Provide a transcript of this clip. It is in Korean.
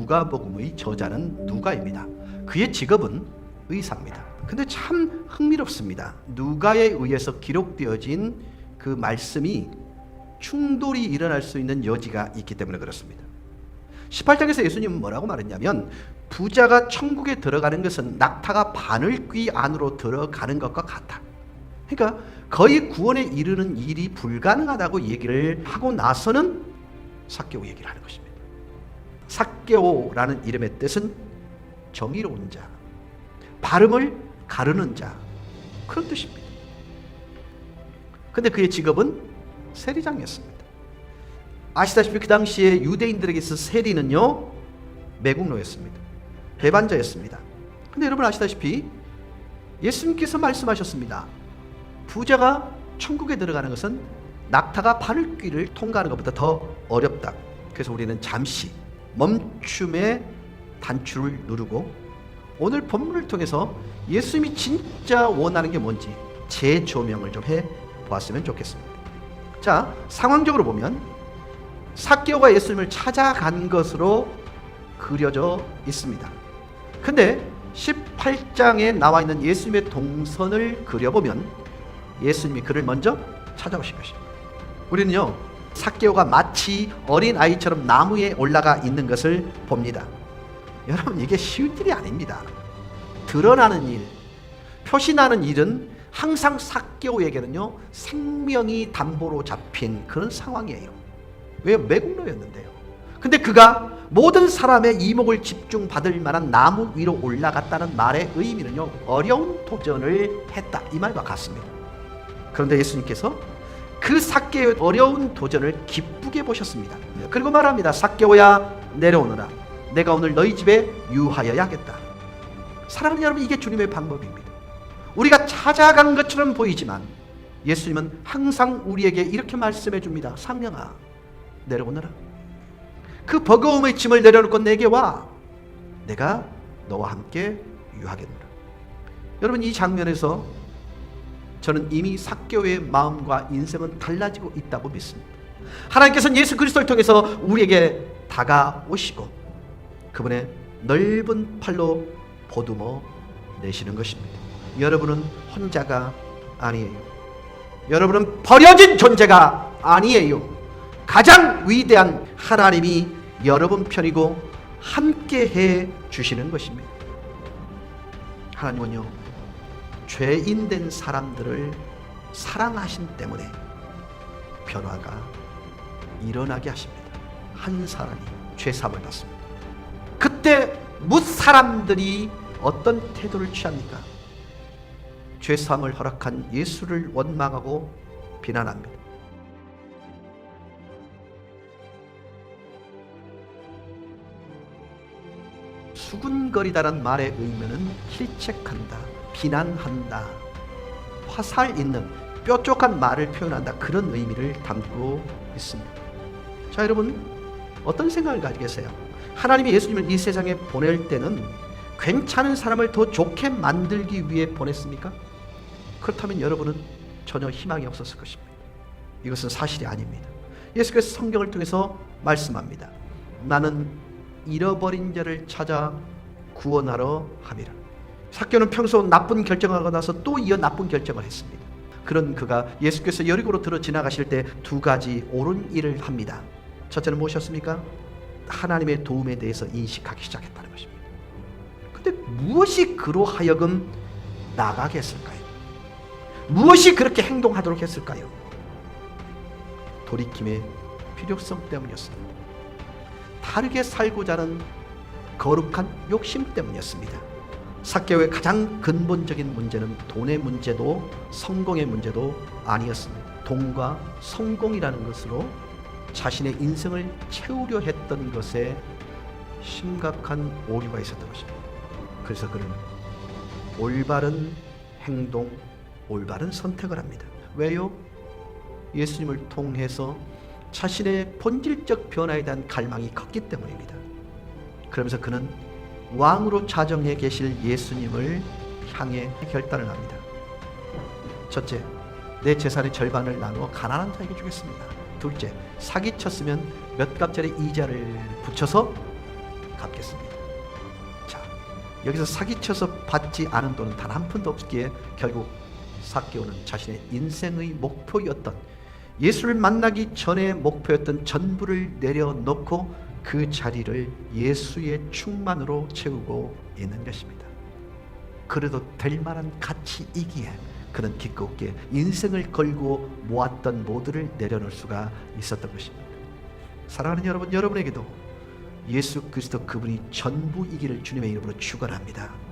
누가복음의 저자는 누가입니다. 그의 직업은 의사입니다. 근데 참 흥미롭습니다. 누가에 의해서 기록되어진 그 말씀이 충돌이 일어날 수 있는 여지가 있기 때문에 그렇습니다. 18장에서 예수님은 뭐라고 말했냐면 부자가 천국에 들어가는 것은 낙타가 바늘귀 안으로 들어가는 것과 같다. 그러니까 거의 구원에 이르는 일이 불가능하다고 얘기를 하고 나서는 삭개오 얘기를 하는 것입니다. 삭개오라는 이름의 뜻은 정의로운 자, 발음을 가르는 자, 그런 뜻입니다. 근데 그의 직업은 세리장이었습니다. 아시다시피 그 당시에 유대인들에게 있어 세리는요 매국노였습니다. 배반자였습니다. 근데 여러분 아시다시피 예수님께서 말씀하셨습니다. 부자가 천국에 들어가는 것은 낙타가 바늘귀를 통과하는 것보다 더 어렵다. 그래서 우리는 잠시 멈춤의 단추를 누르고 오늘 본문을 통해서 예수님이 진짜 원하는 게 뭔지 재조명을 좀 해보았으면 좋겠습니다. 자, 상황적으로 보면 삭개오가 예수님을 찾아간 것으로 그려져 있습니다. 근데 18장에 나와 있는 예수님의 동선을 그려보면 예수님이 그를 먼저 찾아오신 것입니다. 우리는요 삭개오가 마치 어린아이처럼 나무에 올라가 있는 것을 봅니다. 여러분 이게 쉬운 일이 아닙니다. 드러나는 일, 표시나는 일은 항상 삭개오에게는요 생명이 담보로 잡힌 그런 상황이에요. 왜? 매국노였는데요. 근데 그가 모든 사람의 이목을 집중받을 만한 나무 위로 올라갔다는 말의 의미는요 어려운 도전을 했다 이 말과 같습니다. 그런데 예수님께서 그 삭개오의 어려운 도전을 기쁘게 보셨습니다. 그리고 말합니다. 삭개오야 내려오너라. 내가 오늘 너희 집에 유하여야 하겠다. 사랑하는 여러분 이게 주님의 방법입니다. 우리가 찾아간 것처럼 보이지만 예수님은 항상 우리에게 이렇게 말씀해 줍니다. 상명아 내려오너라. 그 버거움의 짐을 내려놓고 내게 와. 내가 너와 함께 유하겠노라. 여러분 이 장면에서 저는 이미 삭개오의 마음과 인생은 달라지고 있다고 믿습니다. 하나님께서는 예수 그리스도를 통해서 우리에게 다가오시고 그분의 넓은 팔로 보듬어 내시는 것입니다. 여러분은 혼자가 아니에요. 여러분은 버려진 존재가 아니에요. 가장 위대한 하나님이 여러분 편이고 함께 해 주시는 것입니다. 하나님은요 죄인된 사람들을 사랑하신 때문에 변화가 일어나게 하십니다. 한 사람이 죄사함을 받습니다. 그때 뭇 사람들이 어떤 태도를 취합니까? 죄사함을 허락한 예수를 원망하고 비난합니다. 수군거리다란 말의 의미는 힐책한다, 비난한다, 화살 있는 뾰족한 말을 표현한다 그런 의미를 담고 있습니다. 자 여러분 어떤 생각을 가지고 계세요? 하나님이 예수님을 이 세상에 보낼 때는 괜찮은 사람을 더 좋게 만들기 위해 보냈습니까? 그렇다면 여러분은 전혀 희망이 없었을 것입니다. 이것은 사실이 아닙니다. 예수께서 성경을 통해서 말씀합니다. 나는 잃어버린 자를 찾아 구원하러 함이라. 삭개오는 평소 나쁜 결정을 하고 나서 또 이어 나쁜 결정을 했습니다. 그런 그가 예수께서 여리고로 들어 지나가실 때 두 가지 옳은 일을 합니다. 첫째는 무엇이었습니까? 하나님의 도움에 대해서 인식하기 시작했다는 것입니다. 근데 무엇이 그로 하여금 나가게 했을까요? 무엇이 그렇게 행동하도록 했을까요? 돌이킴의 필요성 때문이었습니다. 다르게 살고자 하는 거룩한 욕심 때문이었습니다. 삭개오의 가장 근본적인 문제는 돈의 문제도 성공의 문제도 아니었습니다. 돈과 성공이라는 것으로 자신의 인생을 채우려 했던 것에 심각한 오류가 있었던 것입니다. 그래서 그는 올바른 행동, 올바른 선택을 합니다. 왜요? 예수님을 통해서 자신의 본질적 변화에 대한 갈망이 컸기 때문입니다. 그러면서 그는 왕으로 자정해 계실 예수님을 향해 결단을 합니다. 첫째, 내 재산의 절반을 나누어 가난한 자에게 주겠습니다. 둘째, 사기쳤으면 몇 갑절의 이자를 붙여서 갚겠습니다. 자, 여기서 사기쳐서 받지 않은 돈은 단 한 푼도 없기에 결국 삭개오는 자신의 인생의 목표였던, 예수를 만나기 전에 목표였던 전부를 내려놓고 그 자리를 예수의 충만으로 채우고 있는 것입니다. 그래도 될 만한 가치이기에 그는 기꺼이 인생을 걸고 모았던 모두를 내려놓을 수가 있었던 것입니다. 사랑하는 여러분, 여러분에게도 예수 그리스도 그분이 전부이기를 주님의 이름으로 축원합니다.